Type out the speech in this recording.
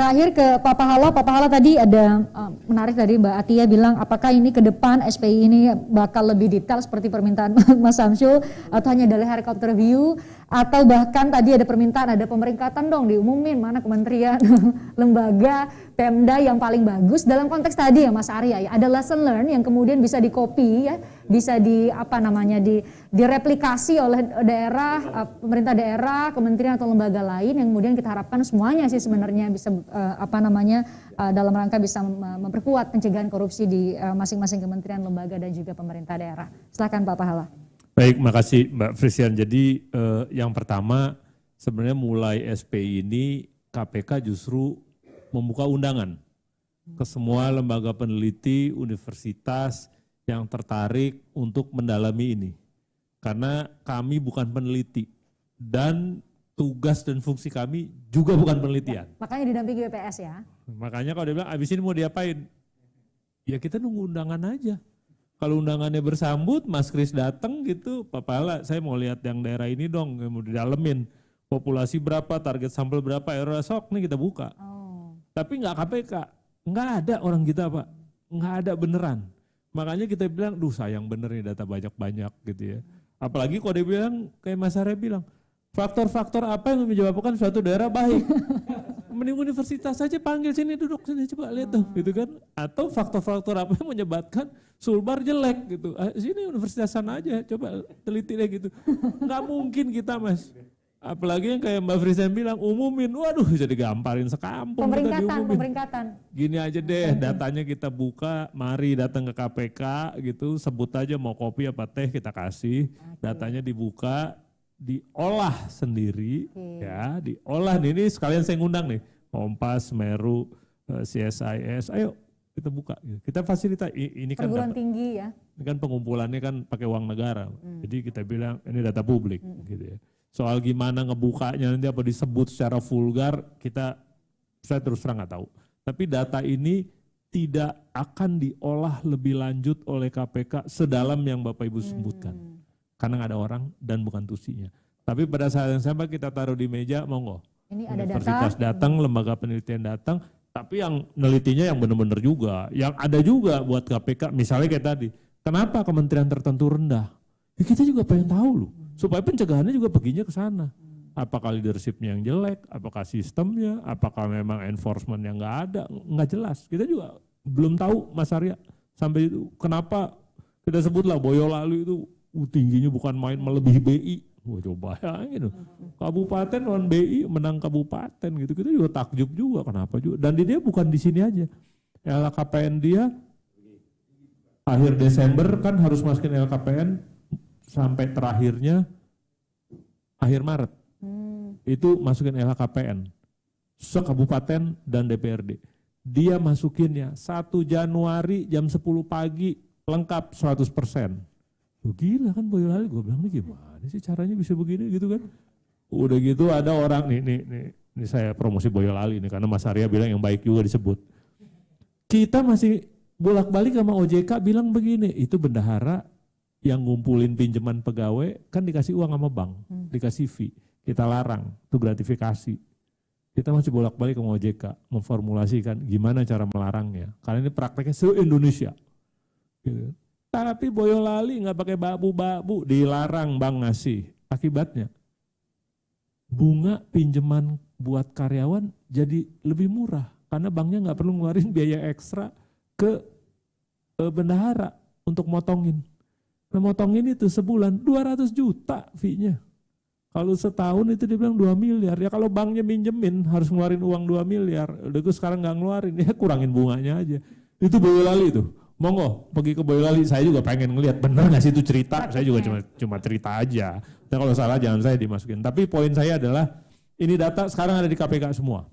terakhir ke Pak Pahala. Pak Pahala tadi ada menarik tadi Mbak Atia bilang apakah ini ke depan SPI ini bakal lebih detail seperti permintaan Mas Samsul atau hanya dari helikopter view atau bahkan tadi ada permintaan ada pemeringkatan dong diumumin mana kementerian, lembaga, Pemda yang paling bagus dalam konteks tadi ya Mas Arya ya. Ada lesson learn yang kemudian bisa di-copy ya, bisa direplikasi oleh daerah, pemerintah daerah, kementerian atau lembaga lain yang kemudian kita harapkan semuanya sih sebenarnya bisa dalam rangka bisa memperkuat pencegahan korupsi di masing-masing kementerian, lembaga dan juga pemerintah daerah. Silakan Pak Pahala. Baik, makasih Mbak Frisian. Jadi yang pertama sebenarnya mulai SPI ini KPK justru membuka undangan ke semua lembaga peneliti, universitas yang tertarik untuk mendalami ini. Karena kami bukan peneliti dan tugas dan fungsi kami juga bukan penelitian. Ya, makanya didampingi BPS ya. Makanya kalau dia bilang abis ini mau diapain? Ya kita nunggu undangan aja. Kalau undangannya bersambut, Mas Kris datang gitu, Pak Pahala saya mau lihat yang daerah ini dong, mau didalemin. Populasi berapa, target sampel berapa, era sok nih kita buka. Tapi nggak KPK, nggak ada orang kita Pak, nggak ada beneran. Makanya kita bilang, duh sayang bener nih data banyak-banyak gitu ya. Apalagi kalau dia bilang, kayak Mas Arya bilang, faktor-faktor apa yang menyebabkan suatu daerah baik. Mending universitas saja panggil sini duduk sini coba lihat tuh gitu kan. Atau faktor-faktor apa yang menyebabkan Sulbar jelek gitu. Sini universitas sana aja coba teliti deh gitu. Nggak mungkin kita Mas. Apalagi yang kayak Mbak Frisian bilang umumin, waduh bisa digamparin sekampung. Pemeringkatan. Gini aja deh datanya kita buka, mari datang ke KPK gitu, sebut aja mau kopi apa teh kita kasih, datanya dibuka, diolah sendiri, ya diolah nih, ini sekalian saya ngundang nih, Kompas, Meru, CSIS, ayo kita buka, kita fasilitas, ini kan perguruan tinggi ya. Ini kan pengumpulannya kan pakai uang negara, jadi kita bilang ini data publik gitu ya. Soal gimana ngebukanya nanti apa disebut secara vulgar, saya terus terang nggak tahu. Tapi data ini tidak akan diolah lebih lanjut oleh KPK sedalam yang Bapak Ibu sebutkan. Karena nggak ada orang dan bukan tusinya. Tapi pada saat yang sama kita taruh di meja, monggo. Ini ada Universitas data. datang, lembaga penelitian datang, tapi yang nelitinya yang benar-benar juga. Yang ada juga buat KPK, misalnya kayak tadi, kenapa kementerian tertentu rendah? Ya kita juga pengen tahu loh. Supaya pencegahannya juga perginya ke sana. Apakah leadershipnya yang jelek, apakah sistemnya, apakah memang enforcement yang nggak jelas. Kita juga belum tahu Mas Arya sampai itu kenapa kita sebutlah Boyolali itu tingginya bukan main melebihi BI. Wah coba bayangin, kabupaten lawan BI menang kabupaten gitu, kita juga takjub juga kenapa juga. Dan dia bukan di sini aja, LKPN dia akhir Desember kan harus masukin LKPN sampai terakhirnya akhir Maret. Itu masukin LHKPN sekabupaten dan DPRD. Dia masukinnya 1 Januari jam 10 pagi lengkap 100%. Gila kan Boyolali, gue bilang nih gimana sih caranya bisa begini gitu kan. Udah gitu ada orang nih saya promosi Boyolali nih karena Mas Arya bilang yang baik juga disebut. Kita masih bolak-balik sama OJK bilang begini, itu bendahara yang ngumpulin pinjaman pegawai kan dikasih uang sama bank, dikasih fee. Kita larang, itu gratifikasi. Kita masih bolak-balik ke OJK, memformulasikan gimana cara melarangnya. Karena ini prakteknya se-Indonesia. Gitu. Tapi Boyolali nggak pakai babu-babu, dilarang bank ngasih. Akibatnya, bunga pinjaman buat karyawan jadi lebih murah. Karena banknya nggak perlu ngeluarin biaya ekstra ke bendahara untuk motongin. Nah motongin itu sebulan 200 juta fee-nya. Kalau setahun itu dia bilang 2 miliar. Ya kalau banknya minjemin harus ngeluarin uang 2 miliar. Udah gue sekarang nggak ngeluarin, ya kurangin bunganya aja. Itu Boyolali itu. Monggo pergi ke Boyolali, saya juga pengen ngelihat bener nggak sih itu cerita. Saya juga cuma cerita aja. Dan kalau salah jangan saya dimasukin. Tapi poin saya adalah ini data sekarang ada di KPK semua.